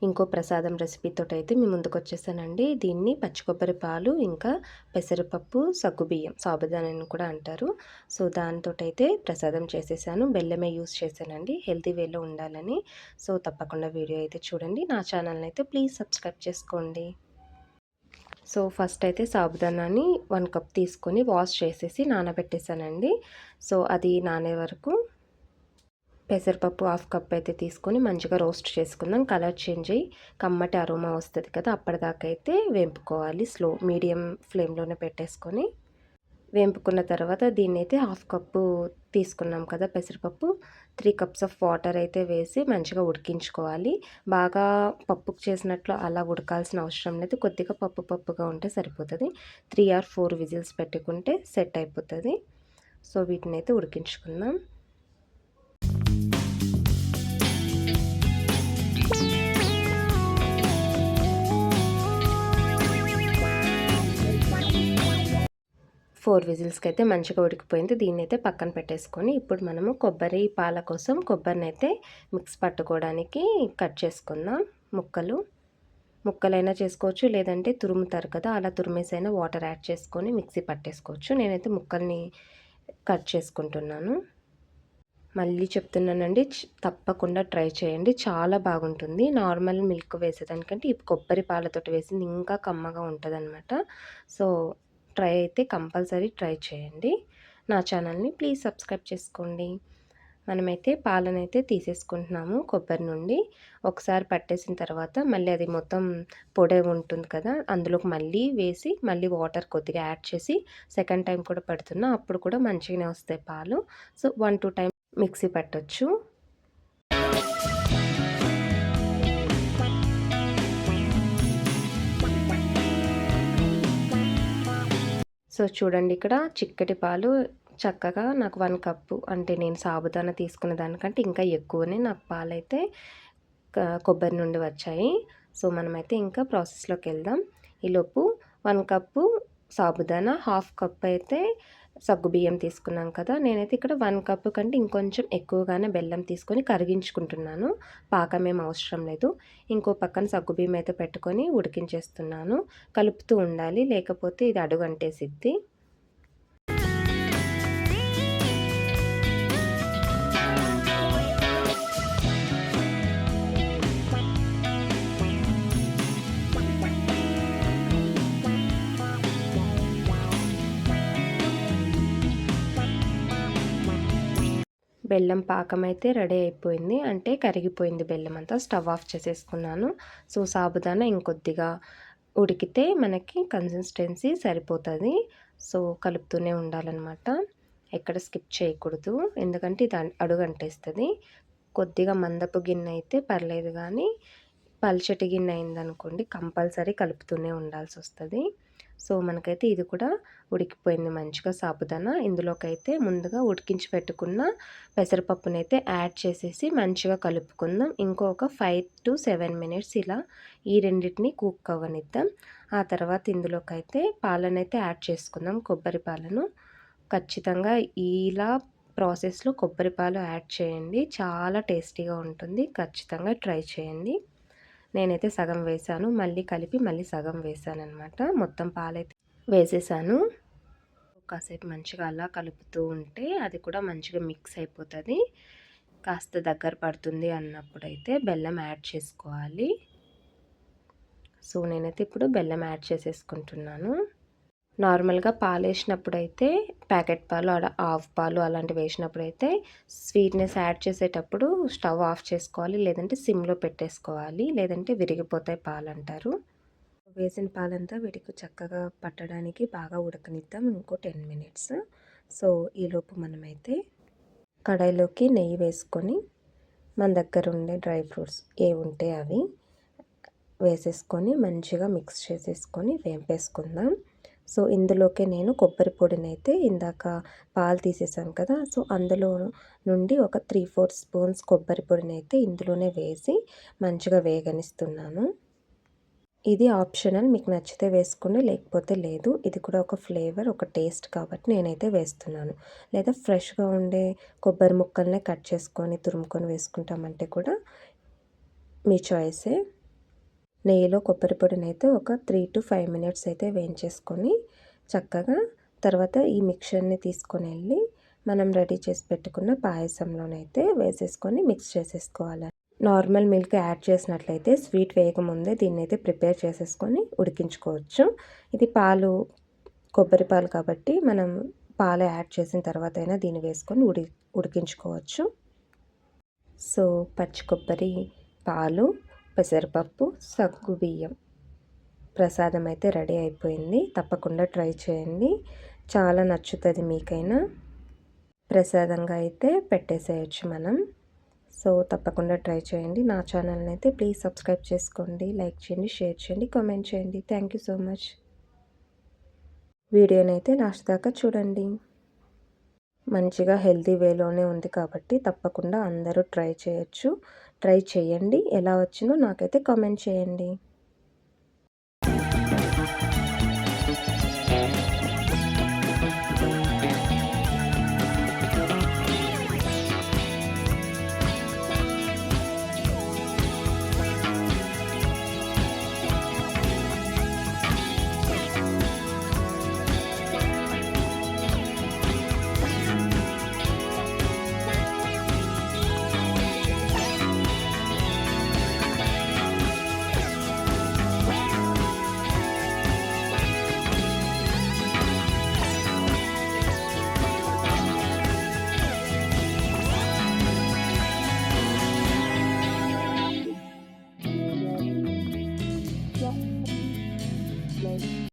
ఇంకో ప్రసాదం రెసిపీతోటైతే మీ ముందుకొచ్చేసానండి. దీన్ని పచ్చి కొబ్బరి పాలు, ఇంకా పెసరపప్పు, సగ్గుబియ్యం, సాబుదానాన్ని కూడా అంటారు. సో, దానితోటైతే ప్రసాదం చేసేసాను. బెల్లమే యూజ్ చేశానండి, హెల్తీ వేలో ఉండాలని. సో, తప్పకుండా వీడియో అయితే చూడండి. నా ఛానల్‌ని అయితే ప్లీజ్ సబ్స్క్రైబ్ చేసుకోండి. సో, ఫస్ట్ అయితే సాబుదానాన్ని 1 కప్ తీసుకొని వాష్ చేసేసి నానబెట్టేసానండి. సో, అది నానే వరకు పెసరపప్పు హాఫ్ కప్ అయితే తీసుకొని మంచిగా రోస్ట్ చేసుకుందాం. కలర్ చేంజ్ అయ్యి కమ్మటి అరోమా వస్తుంది కదా, అప్పటిదాకా అయితే వేంపుకోవాలి. మీడియం ఫ్లేమ్లోనే పెట్టేసుకొని వేంపుకున్న తర్వాత దీన్నైతే హాఫ్ కప్పు తీసుకున్నాం కదా పెసరపప్పు, 3 కప్స్ ఆఫ్ వాటర్ అయితే వేసి మంచిగా ఉడికించుకోవాలి. బాగా పప్పుకు చేసినట్లు అలా ఉడకాల్సిన అవసరం లేదు. కొద్దిగా పప్పుగా ఉంటే సరిపోతుంది. 3 ఆర్ 4 విజిల్స్ పెట్టుకుంటే సెట్ అయిపోతుంది. సో, వీటిని అయితే ఉడికించుకుందాం. 4 విజిల్స్కి అయితే మంచిగా ఉడికిపోయింది. దీన్నైతే పక్కన పెట్టేసుకొని ఇప్పుడు మనము కొబ్బరి పాల కోసం కొబ్బరినైతే మిక్స్ పట్టుకోవడానికి కట్ చేసుకుందాం. ముక్కలైనా చేసుకోవచ్చు, లేదంటే తురుముతారు కదా, అలా తురిమేసైనా వాటర్ యాడ్ చేసుకొని మిక్సీ పట్టేసుకోవచ్చు. నేనైతే ముక్కల్ని కట్ చేసుకుంటున్నాను. మళ్ళీ చెప్తున్నానండి, తప్పకుండా ట్రై చేయండి, చాలా బాగుంటుంది. నార్మల్ మిల్క్ వేసేదానికంటే ఈ కొబ్బరి పాలతోటి వేసింది ఇంకా కమ్మగా ఉంటుందన్నమాట. సో, కంపల్సరీ ట్రై చేయండి. నా ఛానల్ని ప్లీజ్ సబ్స్క్రైబ్ చేసుకోండి. మనమైతే పాలనైతే తీసేసుకుంటున్నాము కొబ్బరి నుండి. ఒకసారి పట్టేసిన తర్వాత మళ్ళీ అది మొత్తం పొడి ఉంటుంది కదా, అందులోకి మళ్ళీ వేసి మళ్ళీ వాటర్ కొద్దిగా యాడ్ చేసి సెకండ్ టైం కూడా పెడుతున్నా. అప్పుడు కూడా మంచిగానే వస్తాయి పాలు. సో, 1-2 టైం మిక్సీ పట్టొచ్చు. సో, చూడండి, ఇక్కడ చిక్కటి పాలు చక్కగా నాకు 1 కప్పు, అంటే నేను సాబుదానా తీసుకున్న దానికంటే ఇంకా ఎక్కువనే నాకు పాలైతే కొబ్బరి నుండి వచ్చాయి. సో, మనమైతే ఇంకా ప్రాసెస్లోకి వెళ్దాం. ఈలోపు 1 కప్పు సాబుదానా, హాఫ్ కప్ అయితే సగ్గుబియ్యం తీసుకున్నాం కదా, నేనైతే ఇక్కడ 1 కప్పు కంటే ఇంకొంచెం ఎక్కువగానే బెల్లం తీసుకొని కరిగించుకుంటున్నాను. పాకమేం అవసరం లేదు. ఇంకో పక్కన సగ్గుబియ్యం అయితే పెట్టుకొని ఉడికించేస్తున్నాను. కలుపుతూ ఉండాలి, లేకపోతే ఇది అడుగంటేసిద్ది. బెల్లం పాకం అయితే రెడీ అయిపోయింది, అంటే కరిగిపోయింది బెల్లం అంతా. స్టవ్ ఆఫ్ చేసేసుకున్నాను. సో, సాబుదానా ఇంకొద్దిగా ఉడికితే మనకి కన్సిస్టెన్సీ సరిపోతుంది. సో, కలుపుతూనే ఉండాలన్నమాట, ఎక్కడ స్కిప్ చేయకూడదు, ఎందుకంటే ఇది అడుగంటేస్తుంది. కొద్దిగా మందపు గిన్నె అయితే పర్లేదు, కానీ పల్చటి గిన్నె అయిందనుకోండి కంపల్సరీ కలుపుతూనే ఉండాల్సి వస్తుంది. సో, మనకైతే ఇది కూడా ఉడికిపోయింది మంచిగా సాబుదానా. ఇందులోకైతే ముందుగా ఉడికించి పెట్టుకున్న పెసరపప్పునైతే యాడ్ చేసేసి మంచిగా కలుపుకుందాం. ఇంకొక 5-7 మినిట్స్ ఇలా ఈ రెండింటిని కుక్ అవ్వనిద్దాం. ఆ తర్వాత ఇందులోకైతే పాలనైతే యాడ్ చేసుకుందాం, కొబ్బరి పాలను. ఖచ్చితంగా ఇలా ప్రాసెస్లో కొబ్బరి పాలు యాడ్ చేయండి, చాలా టేస్టీగా ఉంటుంది. ఖచ్చితంగా ట్రై చేయండి. నేనైతే సగం వేసాను, మళ్ళీ కలిపి మళ్ళీ సగం వేసాను అనమాట. మొత్తం పాలైతే వేసేసాను. కాసేపు మంచిగా అలా కలుపుతూ ఉంటే అది కూడా మంచిగా మిక్స్ అయిపోతుంది. కాస్త దగ్గర పడుతుంది అన్నప్పుడైతే బెల్లం యాడ్ చేసుకోవాలి. సో, నేనైతే ఇప్పుడు బెల్లం యాడ్ చేసేసుకుంటున్నాను. నార్మల్గా పాలు వేసినప్పుడైతే ప్యాకెట్ పాలు, ఆవు పాలు అలాంటివి వేసినప్పుడైతే స్వీట్నెస్ యాడ్ చేసేటప్పుడు స్టవ్ ఆఫ్ చేసుకోవాలి, లేదంటే సిమ్లో పెట్టేసుకోవాలి, లేదంటే విరిగిపోతాయి పాలు అంటారు. వేసిన పాలంతా వీటికి చక్కగా పట్టడానికి బాగా ఉడకనిద్దాం ఇంకో 10 మినిట్స్. సో, ఈలోపు మనమైతే కడాయిలోకి నెయ్యి వేసుకొని మన దగ్గర ఉండే డ్రై ఫ్రూట్స్ ఏ ఉంటే అవి వేసేసుకొని మంచిగా మిక్స్ చేసేసుకొని వేపేసుకుందాం. సో, ఇందులోకే నేను కొబ్బరి పొడినైతే ఇందాక పాలు తీసేసాను కదా, సో అందులో నుండి ఒక 3-4 స్పూన్స్ కొబ్బరి పొడినైతే ఇందులోనే వేసి మంచిగా వేగనిస్తున్నాను. ఇది ఆప్షనల్, మీకు నచ్చితే వేసుకోండి, లేకపోతే లేదు. ఇది కూడా ఒక ఫ్లేవర్, ఒక టేస్ట్ కాబట్టి నేనైతే వేస్తున్నాను. లేదా ఫ్రెష్గా ఉండే కొబ్బరి ముక్కల్నే కట్ చేసుకొని తురుముకొని వేసుకుంటామంటే కూడా మీ చాయిసే. నెయ్యిలో కొబ్బరి పొడిని అయితే ఒక 3 to 5 మినిట్స్ అయితే వేయించేసుకొని చక్కగా తర్వాత ఈ మిక్చర్ని తీసుకొని వెళ్ళి మనం రెడీ చేసి పెట్టుకున్న పాయసంలోనైతే వేసేసుకొని మిక్స్ చేసేసుకోవాలి. నార్మల్ మిల్క్ యాడ్ చేసినట్లయితే స్వీట్ వేయకముందే దీన్ని అయితే ప్రిపేర్ చేసేసుకొని ఉడికించుకోవచ్చు. ఇది కొబ్బరి పాలు కాబట్టి మనం పాలు యాడ్ చేసిన తర్వాత అయినా దీన్ని వేసుకొని ఉడికించుకోవచ్చు. సో పచ్చి కొబ్బరి, పాలు, పెసరపప్పు, సగ్గుబియ్యం ప్రసాదం అయితే రెడీ అయిపోయింది. తప్పకుండా ట్రై చేయండి. చాలా నచ్చుతుంది మీకైనా. ప్రసాదంగా అయితే పెట్టేసేయచ్చు మనం. సో తప్పకుండా ట్రై చేయండి. నా ఛానల్ని అయితే ప్లీజ్ సబ్స్క్రైబ్ చేసుకోండి, లైక్ చేయండి, షేర్ చేయండి, కామెంట్ చేయండి. Thank you so much. వీడియోని అయితే లాస్ట్ దాకా చూడండి. మంచిగా హెల్తీ వేలోనే ఉంది కాబట్టి తప్పకుండా అందరూ ట్రై చేయొచ్చు. ట్రై చేయండి. ఎలా వచ్చిందో నాకైతే కామెంట్ చేయండి.